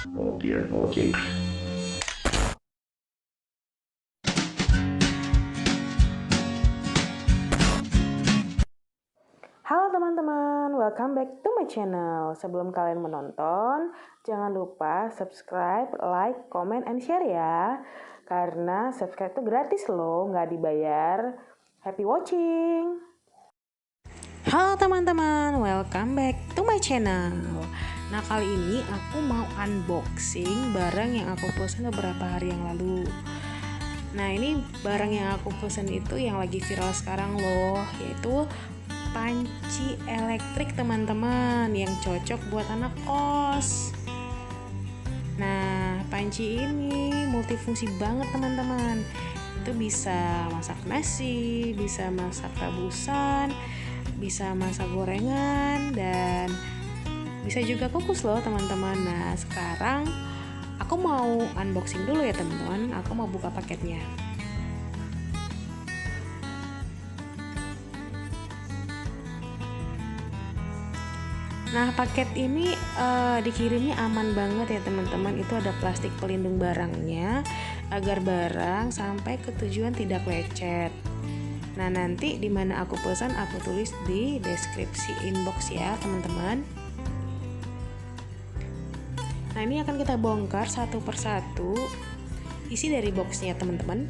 Oh dear. Okay. Halo teman-teman, welcome back to my channel. Sebelum kalian menonton, jangan lupa subscribe, like, comment, and share ya. Karena subscribe itu gratis loh, nggak dibayar. Happy watching! Halo teman-teman, welcome back to my channel. Nah kali ini aku mau unboxing barang yang aku pesan beberapa hari yang lalu. Nah ini barang yang aku pesen itu yang lagi viral sekarang loh, yaitu panci elektrik teman-teman yang cocok buat anak kos. Nah panci ini multifungsi banget teman-teman. Itu bisa masak nasi, bisa masak rebusan, bisa masak gorengan, dan bisa juga kukus loh teman-teman. Nah sekarang aku mau unboxing dulu ya teman-teman. Aku mau buka paketnya. Nah paket ini dikirimnya aman banget ya teman-teman. Itu ada plastik pelindung barangnya agar barang sampai ke tujuan tidak lecet. Nah nanti dimana aku pesan aku tulis di deskripsi inbox ya teman-teman. Nah ini akan kita bongkar satu persatu isi dari boxnya teman-teman.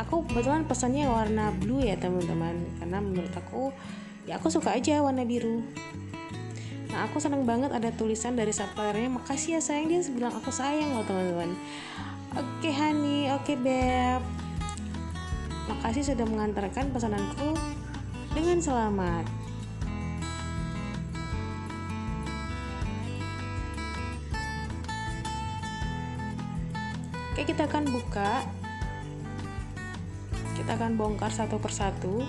Aku kebetulan pesannya warna blue ya teman-teman, karena menurut aku ya aku suka aja warna biru. Nah aku seneng banget ada tulisan dari suppliernya, makasih ya sayang, dia bilang aku sayang loh teman-teman. Oke honey, oke beb, makasih sudah mengantarkan pesananku dengan selamat. Oke kita akan buka, kita akan bongkar satu persatu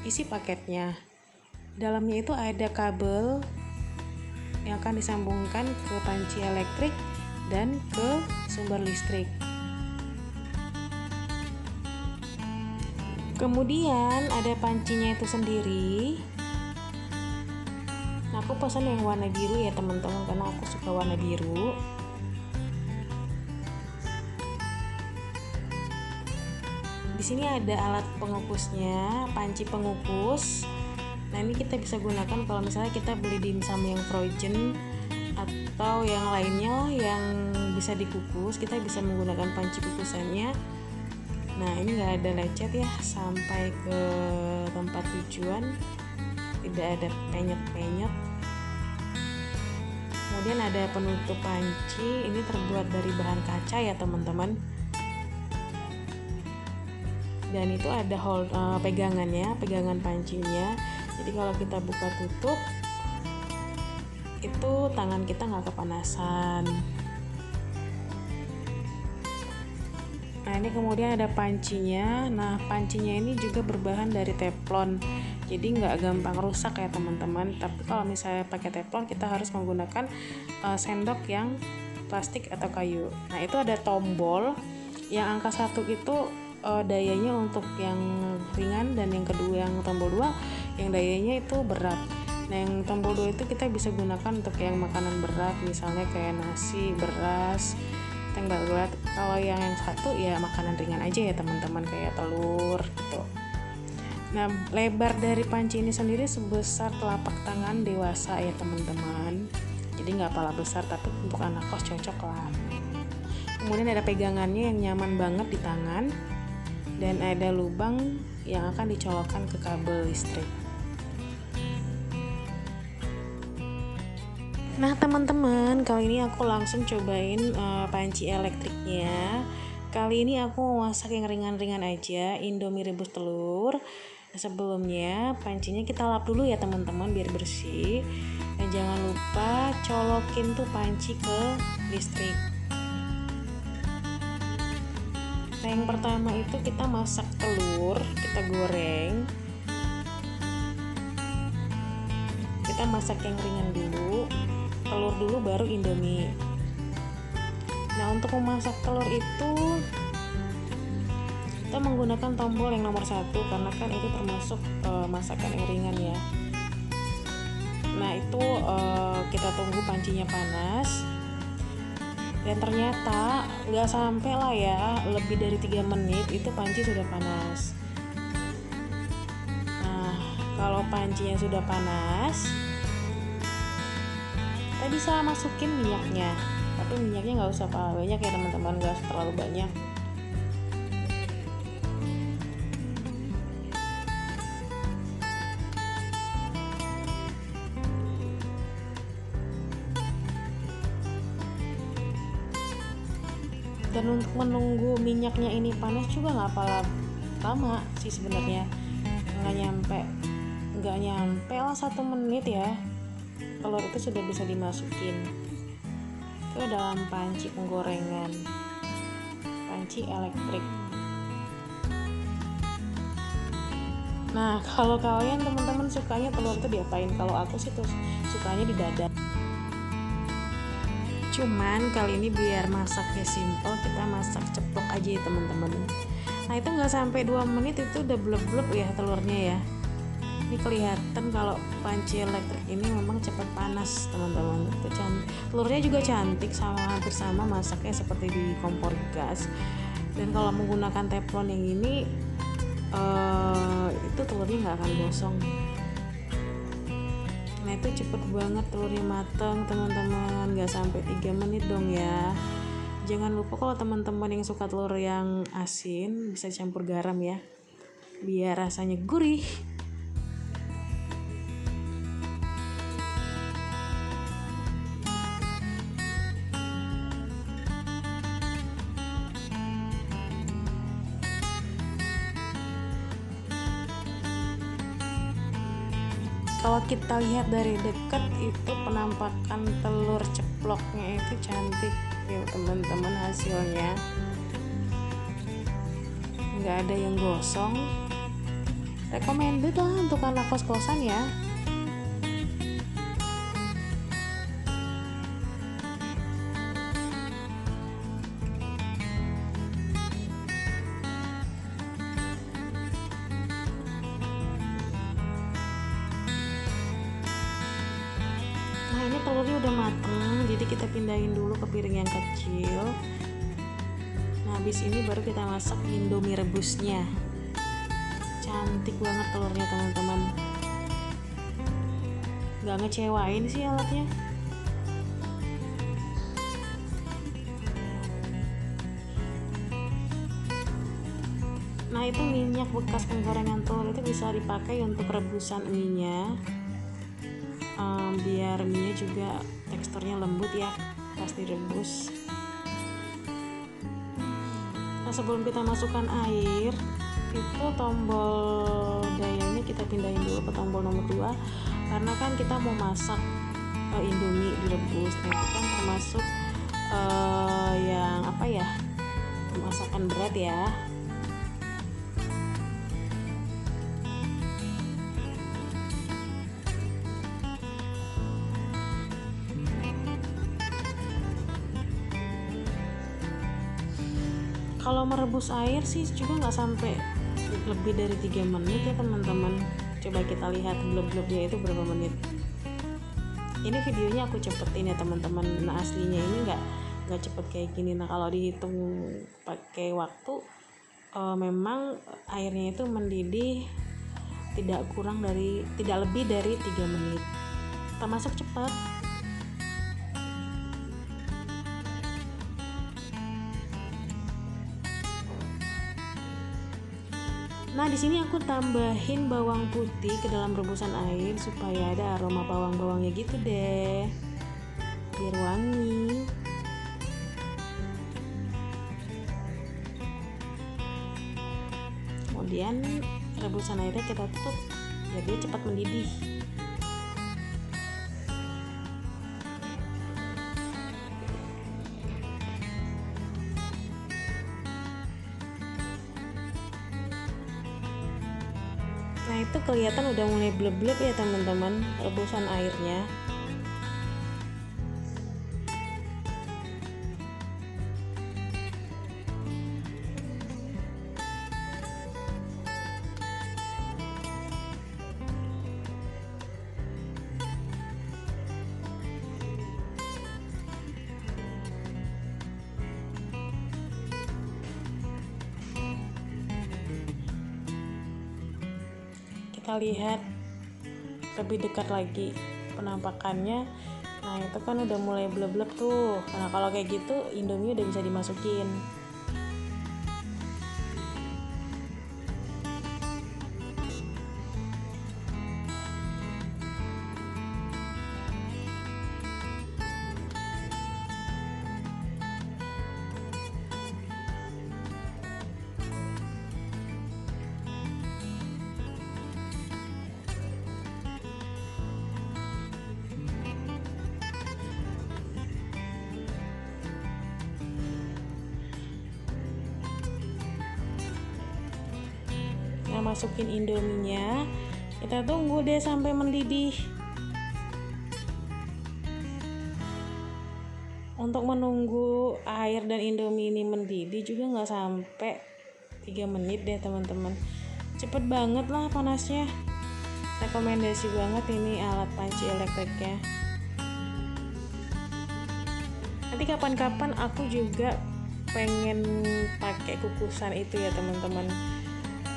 isi paketnya. Dalamnya itu ada kabel yang akan disambungkan ke panci elektrik dan ke sumber listrik. Kemudian ada pancinya itu sendiri. Nah, aku pesan yang warna biru ya teman-teman, karena aku suka warna biru. Di sini ada alat pengukusnya, panci pengukus. Nah ini kita bisa gunakan kalau misalnya kita beli dimsum yang frozen atau yang lainnya yang bisa dikukus, kita bisa menggunakan panci kukusannya. Nah ini nggak ada lecet ya, sampai ke tempat tujuan tidak ada penyet-penyet. Kemudian ada penutup panci, ini terbuat dari bahan kaca ya teman-teman. Dan itu ada pegangannya, pegangan pancinya. Jadi kalau kita buka tutup, itu tangan kita nggak kepanasan. Nah ini kemudian ada pancinya. Nah pancinya ini juga berbahan dari teflon, jadi nggak gampang rusak ya teman-teman. Tapi kalau misalnya pakai teflon, kita harus menggunakan sendok yang plastik atau kayu. Nah itu ada tombol yang angka 1 itu dayanya untuk yang ringan, dan yang kedua yang tombol 2 yang dayanya itu berat. Nah yang tombol 2 itu kita bisa gunakan untuk yang makanan berat, misalnya kayak nasi, beras, yang berat. Kalau yang satu ya makanan ringan aja ya teman-teman, kayak telur gitu. Nah lebar dari panci ini sendiri sebesar telapak tangan dewasa ya teman-teman, jadi nggak pala besar, tapi untuk anak kos cocok lah. Kemudian ada pegangannya yang nyaman banget di tangan, dan ada lubang yang akan dicolokkan ke kabel listrik. Nah teman-teman, kali ini aku langsung cobain panci elektriknya. Kali ini aku mau masak yang ringan-ringan aja, Indomie rebus telur. Nah, sebelumnya pancinya kita lap dulu ya teman-teman biar bersih. Dan jangan lupa colokin tuh panci ke listrik. Nah yang pertama itu kita masak telur, kita goreng. Kita masak yang ringan dulu, telur dulu baru Indomie. Nah untuk memasak telur itu kita menggunakan tombol yang nomor 1, karena kan itu termasuk masakan yang ringan ya. Nah itu kita tunggu pancinya panas, dan ternyata nggak sampai lah ya, lebih dari 3 menit itu panci sudah panas. Nah kalau pancinya sudah panas, kita bisa masukin minyaknya, tapi minyaknya nggak usah banyak ya teman-teman, nggak usah terlalu banyak. Dan untuk menunggu minyaknya ini panas juga nggak apalah lama sih sebenarnya, nggak nyampe lah 1 menit ya, telur itu sudah bisa dimasukin ke dalam panci penggorengan, panci elektrik. Nah kalau kalian teman-teman sukanya telur itu diapain? Kalau aku sih tuh sukanya didadar. Cuman kali ini biar masaknya simple, kita masak ceplok aja ya teman-teman. Nah itu nggak sampai 2 menit itu udah bleb-bleb ya telurnya ya. Ini kelihatan kalau panci elektrik ini memang cepat panas teman-teman. Itu telurnya juga cantik, hampir sama masaknya seperti di kompor gas. Dan kalau menggunakan teflon yang ini itu telurnya nggak akan gosong. Nah itu cepet banget telurnya matang teman-teman, gak sampai 3 menit dong ya. Jangan lupa kalau teman-teman yang suka telur yang asin bisa campur garam ya, biar rasanya gurih. Kalau kita lihat dari dekat itu penampakan telur ceploknya itu cantik ya teman-teman, hasilnya nggak ada yang gosong, recommended lah untuk anak kos-kosan ya. Nah ini telurnya udah mateng, jadi kita pindahin dulu ke piring yang kecil. Nah habis ini baru kita masak indomie rebusnya. Cantik banget telurnya teman-teman, nggak ngecewain sih alatnya. Nah itu minyak bekas penggorengan telur itu bisa dipakai untuk rebusan mie-nya, biar mie juga teksturnya lembut ya pas direbus. Nah sebelum kita masukkan air, itu tombol dayanya kita pindahin dulu ke tombol nomor 2, karena kan kita mau masak indomie direbus. Nah itu kan termasuk yang apa ya, masakan berat ya. Kalau merebus air sih juga nggak sampai lebih dari 3 menit ya teman-teman. Coba kita lihat blub-blubnya itu berapa menit. Ini videonya aku cepetin ya teman-teman. Nah aslinya ini nggak cepet kayak gini. Nah kalau dihitung pakai waktu, memang airnya itu mendidih tidak lebih dari 3 menit, termasuk cepat. Nah di sini aku tambahin bawang putih ke dalam rebusan air supaya ada aroma bawang-bawangnya gitu deh, biar wangi. Kemudian rebusan airnya kita tutup biar dia cepat mendidih. Nah itu kelihatan udah mulai bleb-bleb ya teman-teman rebusan airnya. kita lihat lebih dekat lagi penampakannya. Nah itu kan udah mulai bleb-bleb tuh. Nah kalau kayak gitu Indomie udah bisa dimasukin. Nah masukin Indominya, kita tunggu deh sampai mendidih. Untuk menunggu air dan Indomie ini mendidih juga nggak sampai 3 menit deh teman-teman, cepet banget lah panasnya. Rekomendasi banget ini alat panci elektriknya. Nanti kapan-kapan aku juga pengen pakai kukusan itu ya teman-teman.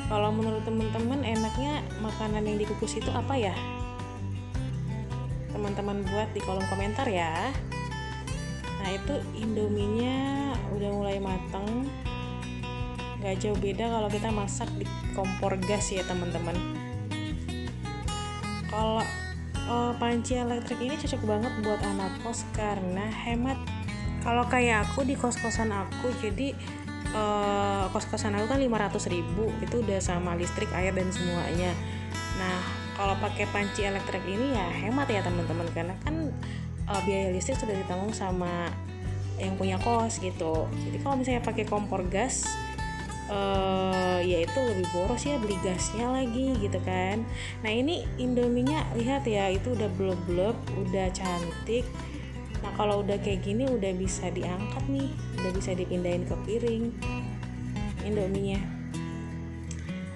Kalau menurut teman-teman enaknya makanan yang dikukus itu apa ya? Teman-teman buat di kolom komentar ya. Nah itu Indominya udah mulai mateng. Gak jauh beda kalau kita masak di kompor gas ya teman-teman. Kalau panci elektrik ini cocok banget buat anak kos karena hemat. Kalau kayak aku di kos-kosan aku, jadi kos-kosan aku kan 500.000, itu udah sama listrik, air dan semuanya. Nah kalau pakai panci elektrik ini ya hemat ya teman-teman, karena kan biaya listrik sudah ditanggung sama yang punya kos gitu. Jadi kalau misalnya pakai kompor gas ya itu lebih boros ya beli gasnya lagi gitu kan. Nah ini Indominya lihat ya, itu udah bleb-bleb, udah cantik. Nah kalau udah kayak gini udah bisa diangkat nih, udah bisa dipindahin ke piring Indominya.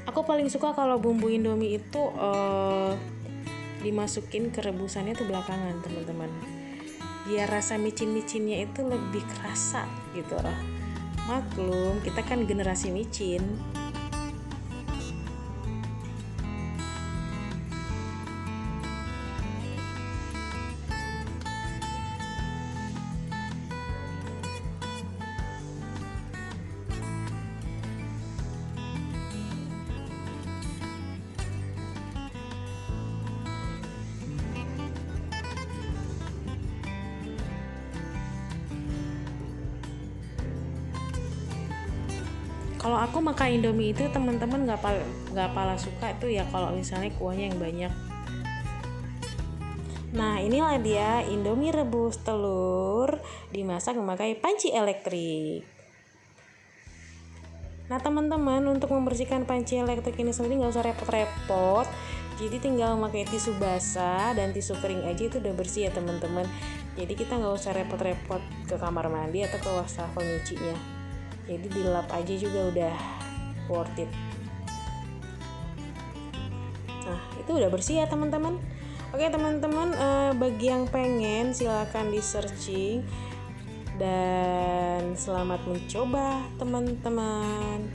Aku paling suka kalau bumbu Indomie itu dimasukin ke rebusannya tuh belakangan teman-teman, biar rasa micin-micinnya itu lebih kerasa gitu loh. Maklum kita kan generasi micin. Kalau aku makan Indomie itu teman-teman nggak pala suka itu ya kalau misalnya kuahnya yang banyak. Nah inilah dia Indomie rebus telur dimasak memakai panci elektrik. Nah teman-teman, untuk membersihkan panci elektrik ini sendiri nggak usah repot-repot. Jadi tinggal pakai tisu basah dan tisu kering aja itu udah bersih ya teman-teman. Jadi kita nggak usah repot-repot ke kamar mandi atau ke wastafel nyucinya. Jadi dilap aja juga udah worth it. Nah itu udah bersih ya teman-teman. Oke teman-teman, bagi yang pengen silakan di searching. Dan selamat mencoba teman-teman.